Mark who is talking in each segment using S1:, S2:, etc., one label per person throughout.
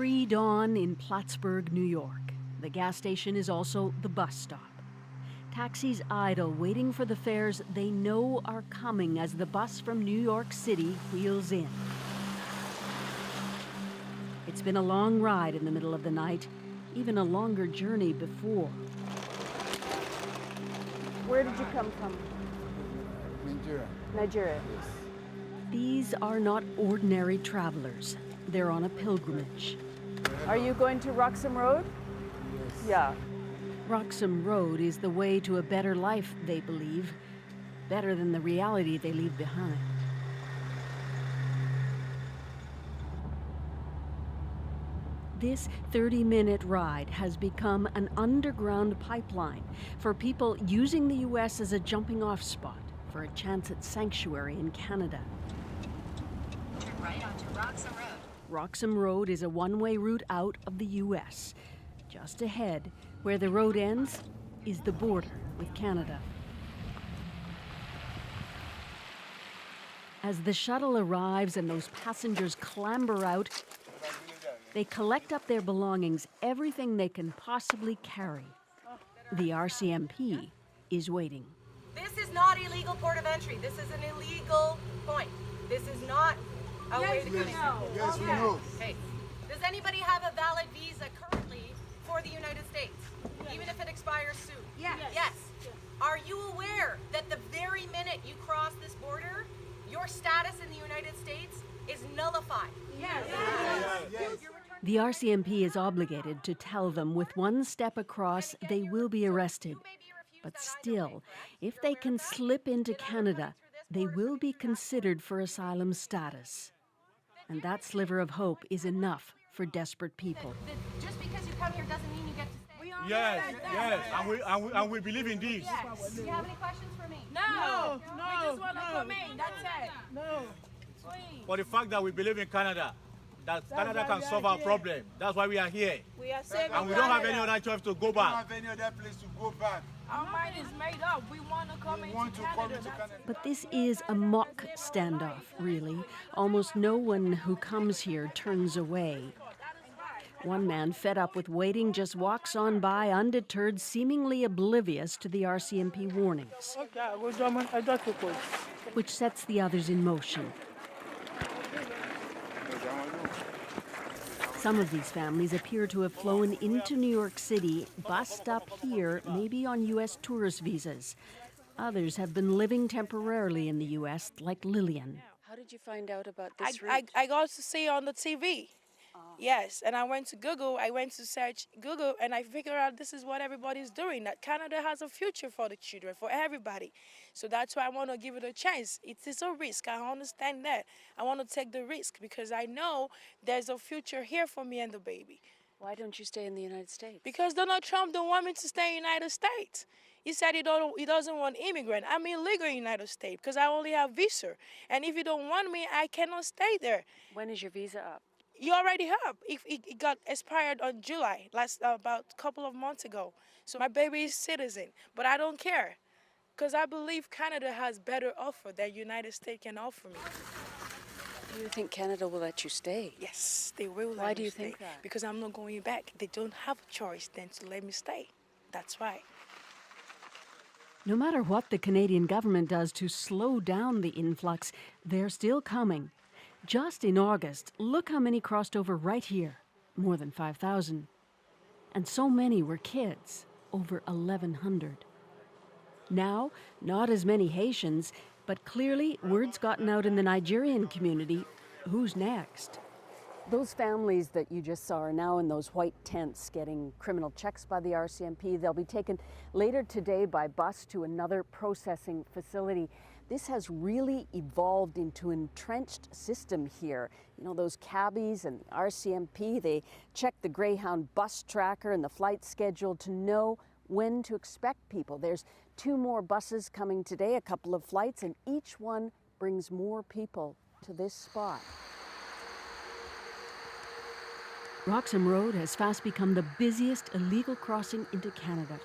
S1: Pre-dawn in Plattsburgh, New York. The gas station is also the bus stop. Taxis idle, waiting for the fares they know are coming as the bus from New York City wheels in. It's been a long ride in the middle of the night, even a longer journey before. Where did you come from?
S2: Nigeria.
S1: Nigeria.
S2: Yes.
S1: These are not ordinary travelers. They're on a pilgrimage.
S3: Are you going to Roxham Road?
S2: Yes.
S3: Yeah.
S1: Roxham Road is the way to a better life, they believe. Better than the reality they leave behind. This 30-minute ride has become an underground pipeline for people using the U.S. as a jumping-off spot for a chance at sanctuary in Canada.
S4: Turn right onto Roxham Road.
S1: Roxham Road is a one-way route out of the U.S. Just ahead, where the road ends, is the border with Canada. As the shuttle arrives and those passengers clamber out, they collect up their belongings, everything they can possibly carry. The RCMP is waiting.
S5: This is not illegal port of entry. This is an illegal point. This is not a way to come in.
S2: Yes, we know.
S5: Okay. Does anybody have a valid visa currently for the United States, even if it expires soon?
S6: Yes.
S5: Yes. Are you aware that the very minute you cross this border, your status in the United States is nullified?
S6: Yes.
S2: Yes.
S1: The RCMP is obligated to tell them with one step across they will be arrested. But still, if they can slip into Canada, they will be considered for asylum status. And that sliver of hope is enough for desperate people.
S5: Just because you come here doesn't mean you get to stay.
S7: Yes, yes, and we believe in this.
S5: Yes. Do you have any questions for me?
S6: No. We just want to come in. That's it.
S3: No.
S6: Please.
S7: For the fact that we believe in Canada, that Canada can solve our problem. That's why we are here.
S6: We are saving
S7: And we don't have any other choice to go
S2: We don't
S7: back.
S2: have any other place to go back.
S6: Our mind is made up. We want to come into
S2: Want to come
S6: Canada.
S2: into
S6: That's
S2: Canada.
S6: it.
S1: But this is a mock standoff, really. Almost no one who comes here turns away. One man, fed up with waiting, just walks on by undeterred, seemingly oblivious to the RCMP warnings, which sets the others in motion. Some of these families appear to have flown into New York City, bussed up here, maybe on U.S. tourist visas. Others have been living temporarily in the U.S., like Lillian.
S3: How did you find out about this
S8: I got to see on the TV. Yes, and I went to Google, I went to search Google, and I figured out this is what everybody's doing, that Canada has a future for the children, for everybody. So that's why I want to give it a chance. It is a risk, I understand that. I want to take the risk because I know there's a future here for me and the baby.
S3: Why don't you stay in the United States?
S8: Because Donald Trump don't want me to stay in the United States. He said he doesn't want immigrant. I'm illegal in the United States because I only have visa. And if you don't want me, I cannot stay there.
S3: When is your visa up?
S8: You already have. It got expired on July, about a couple of months ago. So my baby is citizen, but I don't care because I believe Canada has better offer than United States can offer me.
S3: Do you think Canada will let you stay?
S8: Yes, they will.
S3: Why
S8: let
S3: do
S8: me
S3: you
S8: stay.
S3: think that?
S8: Because I'm not going back. They don't have a choice than to let me stay. That's why.
S1: No matter what the Canadian government does to slow down the influx, they're still coming. Just in August, look how many crossed over right here, more than 5,000. And so many were kids, over 1,100. Now, not as many Haitians, but clearly word's gotten out in the Nigerian community. Who's next? Those families that you just saw are now in those white tents getting criminal checks by the RCMP. They'll be taken later today by bus to another processing facility. This has really evolved into an entrenched system here. You know, those cabbies and the RCMP, they check the Greyhound bus tracker and the flight schedule to know when to expect people. There's 2 more buses coming today, a couple of flights, and each one brings more people to this spot. Roxham Road has fast become the busiest illegal crossing into Canada.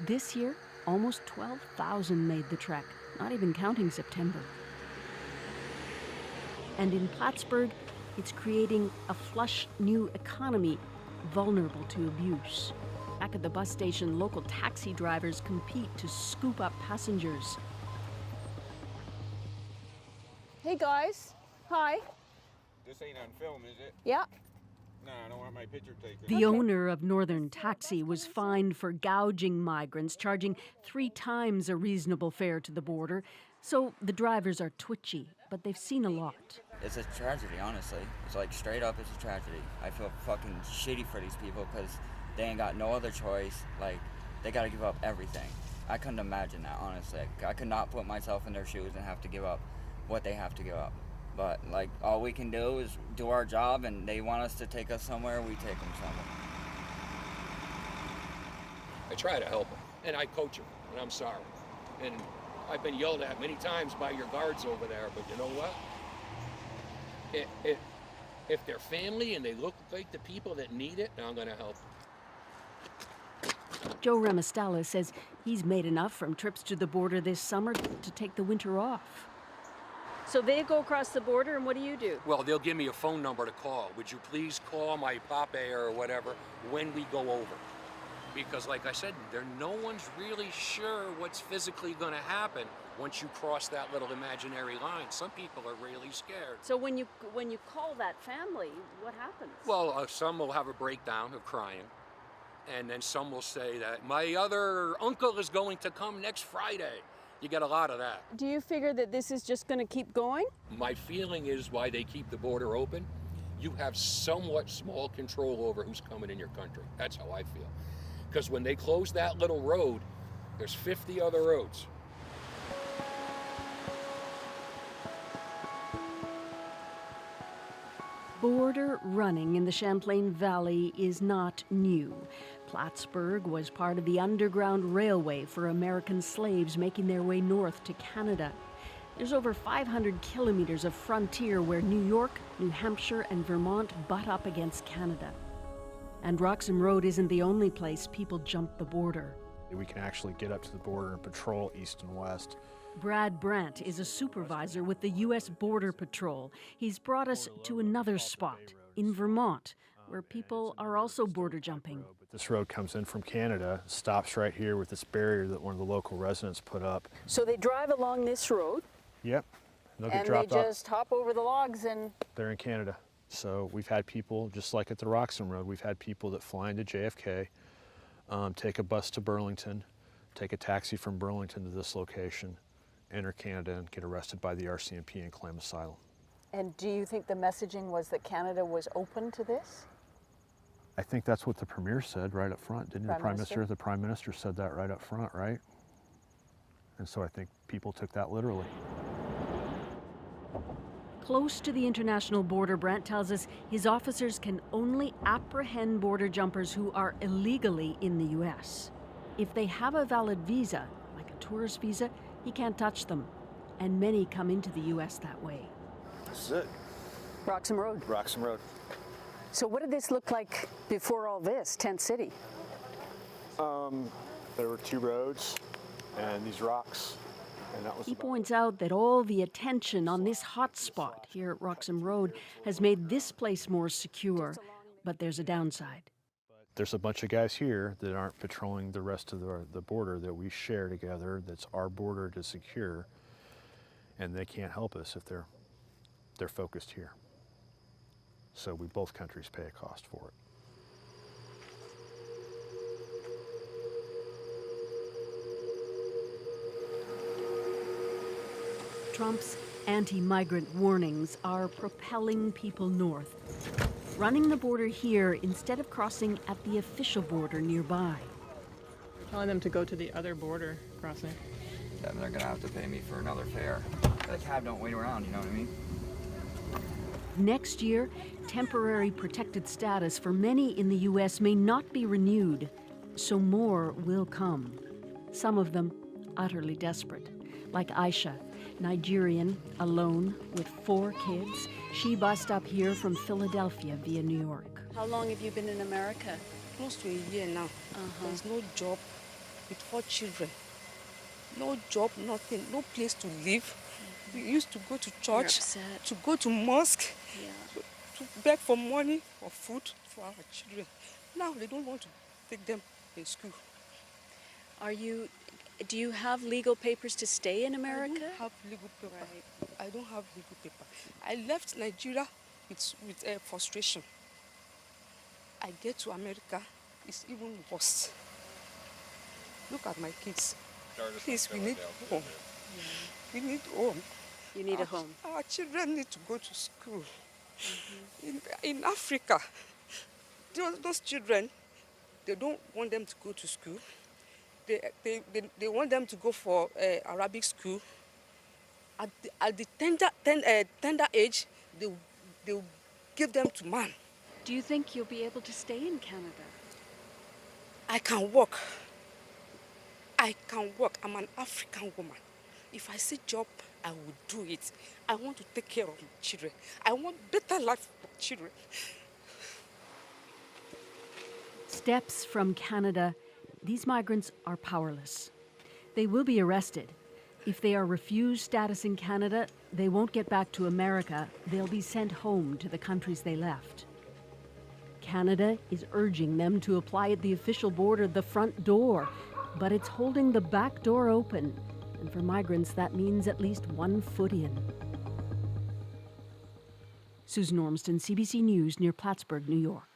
S1: This year, almost 12,000 made the trek, not even counting September. And in Plattsburgh, It's creating a flush new economy vulnerable to abuse. Back at the bus station, local taxi drivers compete to scoop up passengers.
S9: Hey guys, hi.
S2: This ain't on film, is it?
S9: Yeah.
S2: No, I don't want my picture taken.
S1: The owner of Northern Taxi was fined for gouging migrants, charging 3 times a reasonable fare to the border. So the drivers are twitchy, but they've seen a lot.
S10: It's a tragedy, honestly. It's like straight up, it's a tragedy. I feel fucking shitty for these people because they ain't got no other choice. Like, they gotta give up everything. I couldn't imagine that, honestly. I could not put myself in their shoes and have to give up what they have to give up. But, like, all we can do is do our job, and they want us to take us somewhere, we take them somewhere.
S11: I try to help them, and I coach them, and I'm sorry. And I've been yelled at many times by your guards over there, but you know what? If they're family and they look like the people that need it, I'm gonna help them.
S1: Joe Ramastala says he's made enough from trips to the border this summer to take the winter off.
S3: So they go across the border, and what do you do?
S11: Well, they'll give me a phone number to call. Would you please call my pape or whatever when we go over? Because like I said, no one's really sure what's physically gonna happen once you cross that little imaginary line. Some people are really scared.
S3: So when you call that family, what happens?
S11: Well, some will have a breakdown of crying. And then some will say that my other uncle is going to come next Friday. You get a lot of that.
S3: Do you figure that this is just going to keep going?
S11: My feeling is why they keep the border open, you have somewhat small control over who's coming in your country. That's how I feel. Because when they close that little road, there's 50 other roads.
S1: Border running in the Champlain Valley is not new. Plattsburgh was part of the Underground Railway for American slaves making their way north to Canada. There's over 500 kilometers of frontier where New York, New Hampshire, and Vermont butt up against Canada. And Roxham Road isn't the only place people jump the border.
S12: We can actually get up to the border and patrol east and west.
S1: Brad Brandt is a supervisor with the U.S. Border Patrol. He's brought us to another spot in Vermont, where people are also border jumping.
S12: This road comes in from Canada, stops right here with this barrier that one of the local residents put up.
S3: So they drive along this road?
S12: Yep. They'll get
S3: and
S12: dropped
S3: they
S12: off.
S3: just hop over the logs and...
S12: They're in Canada. So we've had people, just like at the Roxham Road, we've had people that fly into JFK, take a bus to Burlington, take a taxi from Burlington to this location, enter Canada and get arrested by the RCMP and claim asylum.
S3: And do you think the messaging was that Canada was open to this?
S12: I think that's what the Premier said right up front, didn't the Prime Minister? The Prime Minister said that right up front, right? And so I think people took that literally.
S1: Close to the international border, Brandt tells us his officers can only apprehend border jumpers who are illegally in the U.S. If they have a valid visa, like a tourist visa, he can't touch them. And many come into the U.S. that way.
S13: This is it.
S3: Roxham Road.
S13: Roxham Road.
S3: So what did this look like before all this, Tent City?
S13: There were 2 roads and these rocks. And that was
S1: he points out that all the attention on this hot spot here at Roxham Road has made this place more secure, but there's a downside.
S12: There's a bunch of guys here that aren't patrolling the rest of the border that we share together, that's our border to secure, and they can't help us if they're focused here. So both countries pay a cost for it.
S1: Trump's anti-migrant warnings are propelling people north, running the border here instead of crossing at the official border nearby.
S14: Telling them to go to the other border crossing.
S10: Then they're gonna have to pay me for another fare. The cab don't wait around, you know what I mean?
S1: Next year, temporary protected status for many in the U.S. may not be renewed, so more will come. Some of them utterly desperate, like Aisha, Nigerian, alone, with 4 kids. She bussed up here from Philadelphia via New York.
S3: How long have you been in America?
S15: Close to a year now. There's no job with 4 children. No job, nothing, no place to live. We used to go to church, to go to mosque. beg for money, for food, for our children. Now they don't want to take them in school.
S9: Do you have legal papers to stay in America?
S15: I don't have legal paper. Right. I don't have legal paper. I left Nigeria with frustration. I get to America, it's even worse. Look at my kids. Please, we need home. Yeah. We need home.
S9: You need a home.
S15: Our children need to go to school. In Africa, those children, they don't want them to go to school. They want them to go for Arabic school. At the tender age, they'll give them to man.
S9: Do you think you'll be able to stay in Canada?
S15: I can work. I can work. I'm an African woman. If I see job, I will do it. I want to take care of my children. I want better life for children.
S1: Steps from Canada, these migrants are powerless. They will be arrested. If they are refused status in Canada, they won't get back to America. They'll be sent home to the countries they left. Canada is urging them to apply at the official border, the front door, but it's holding the back door open. And for migrants, that means at least 1 foot in. Susan Ormston, CBC News, near Plattsburgh, New York.